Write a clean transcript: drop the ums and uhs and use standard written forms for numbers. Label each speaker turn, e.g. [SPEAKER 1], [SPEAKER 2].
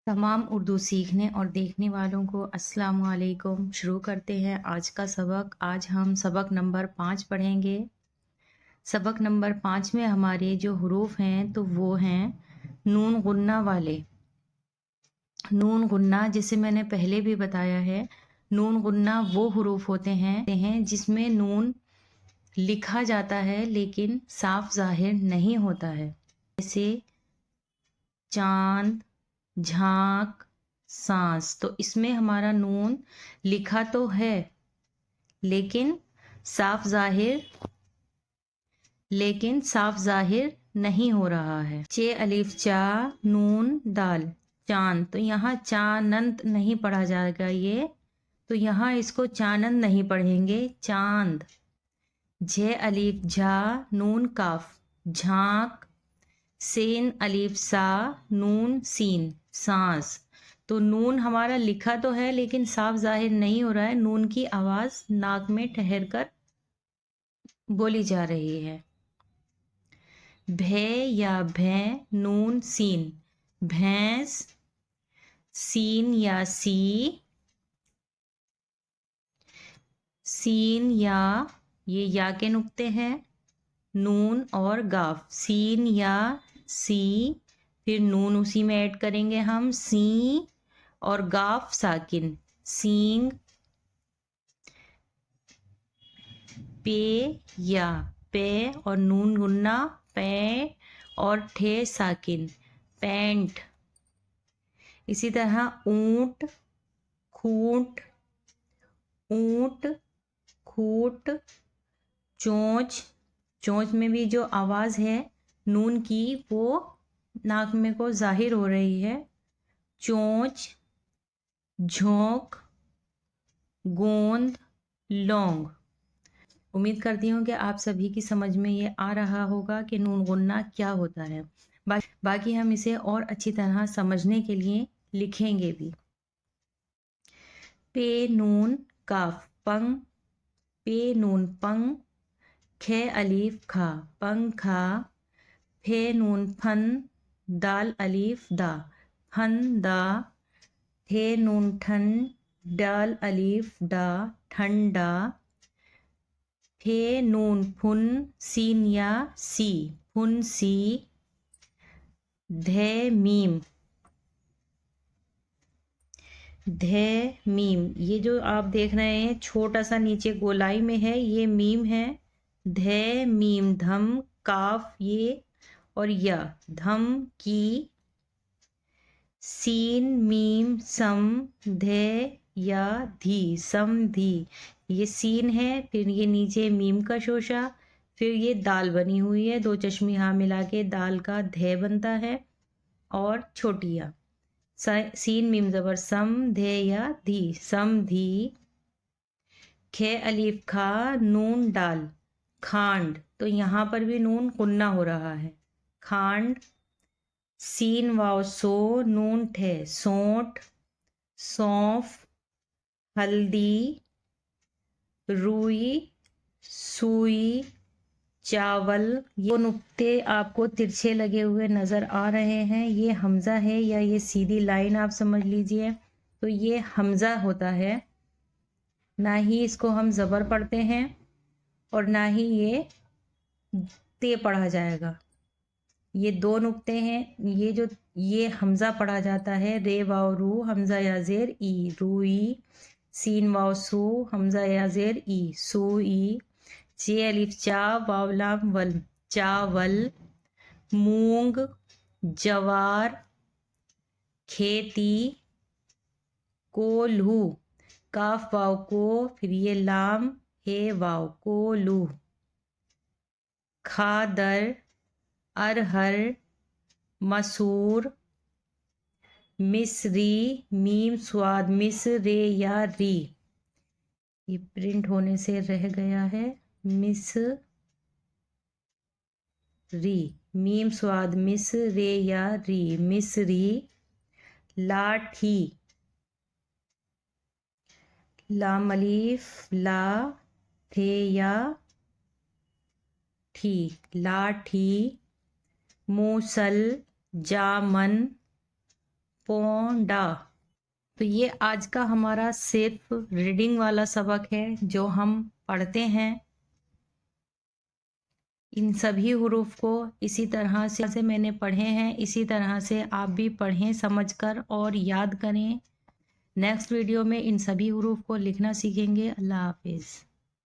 [SPEAKER 1] तमाम उर्दू सीखने और देखने वालों को अस्सलाम वालेकुम। शुरू करते हैं आज का सबक। आज हम सबक नंबर 5 पढ़ेंगे। सबक नंबर 5 में हमारे जो हरूफ हैं तो वो हैं नून गुन्ना वाले। नून गुन्ना, जिसे मैंने पहले भी बताया है, नून गुन्ना वो हरूफ होते हैं जिसमें नून लिखा जाता है लेकिन साफ ज़ाहिर नहीं होता है। जैसे चांद, झांक, सांस। तो इसमें हमारा नून लिखा तो है लेकिन साफ ज़ाहिर नहीं हो रहा है। चे अलिफ चा नून दाल चांद। तो यहाँ चानंद नहीं पढ़ा जाएगा ये, तो यहाँ इसको चानंद नहीं पढ़ेंगे, चांद। झे अलिफ झा नून काफ झांक। सेन अलिफ सा नून सीन सांस। तो नून हमारा लिखा तो है लेकिन साफ जाहिर नहीं हो रहा है। नून की आवाज नाक में ठहर कर बोली जा रही है। भे या भैं नून सीन भैंस। सीन या सीन या, ये या के नुक्ते हैं, नून और गाफ। सीन या सी, फिर नून उसी में ऐड करेंगे हम, सी, और गाफ साकिन सींग। पे या पे और नून गुन्ना पे, और ठे साकिन पैंट। इसी तरह ऊंट खूंट ऊंट खूट। चोंच, चोंच में भी जो आवाज़ है नून की वो नाक में को जाहिर हो रही है। चोंच, झोंक, गोंद, लौंग। उम्मीद करती हूँ कि आप सभी की समझ में ये आ रहा होगा कि नून गुन्ना क्या होता है। बाकी हम इसे और अच्छी तरह समझने के लिए लिखेंगे भी। पे नून काफ पंग पे नून पंग। खे अलीफ खा पंखा। फे नून फन दाल अलीफ दा फन दा। ठे नून ठन डाल अलीफ डा ठंडा। फे नून फुन सीन या सी फुन सी। धे मीम धे मीम। ये जो आप देख रहे हैं छोटा सा नीचे गोलाई में है, ये मीम है। धे मीम धम काफ ये और या धम की। सीन मीम सम धे या धी समधी। ये सीन है, फिर ये नीचे मीम का शोशा, फिर ये दाल बनी हुई है, दो चश्मी हाँ मिला के दाल का धे बनता है, और छोटी या। सीन मीम जबर सम धे या धी समधी। खे अलीफ खा नून डाल खांड। तो यहाँ पर भी नून कुन्ना हो रहा है, खांड। सीन वाव सो नून ठे सोंठ सौंफ। हल्दी, रुई, सुई, चावल। ये नुक्ते आपको तिरछे लगे हुए नज़र आ रहे हैं, ये हमज़ा है या ये सीधी लाइन आप समझ लीजिए। तो ये हमज़ा होता है, ना ही इसको हम ज़बर पढ़ते हैं और ना ही ये ते पढ़ा जाएगा। ये दो नुक्ते हैं, ये हमज़ा पढ़ा जाता है। रे वाव रू हमज़ा या ज़ेर ई रूई। सीन वाव सू हमज़ा या ज़ेर ई सूई। चे अलिफ चा वाव लाम वल चावल। मूंग, जवार, खेती, कोल्हू। काफ वाव को, फिर ये लाम हे वाव कोलू। खादर, अरहर, मसूर। मिस्री, मीम स्वाद मिस रे या री। ये प्रिंट होने से रह गया है, मिस री। मीम स्वाद मिस रे या री मिस्री। लाठी, लाम अलीफ ला थे या ठी लाठी। मूसल, जामन, पोंडा। तो ये आज का हमारा सिर्फ रीडिंग वाला सबक है जो हम पढ़ते हैं। इन सभी हुरूफ को इसी तरह से मैंने पढ़े हैं, इसी तरह से आप भी पढ़ें समझकर और याद करें। नेक्स्ट वीडियो में इन सभी हुरूफ को लिखना सीखेंगे। अल्लाह हाफिज़।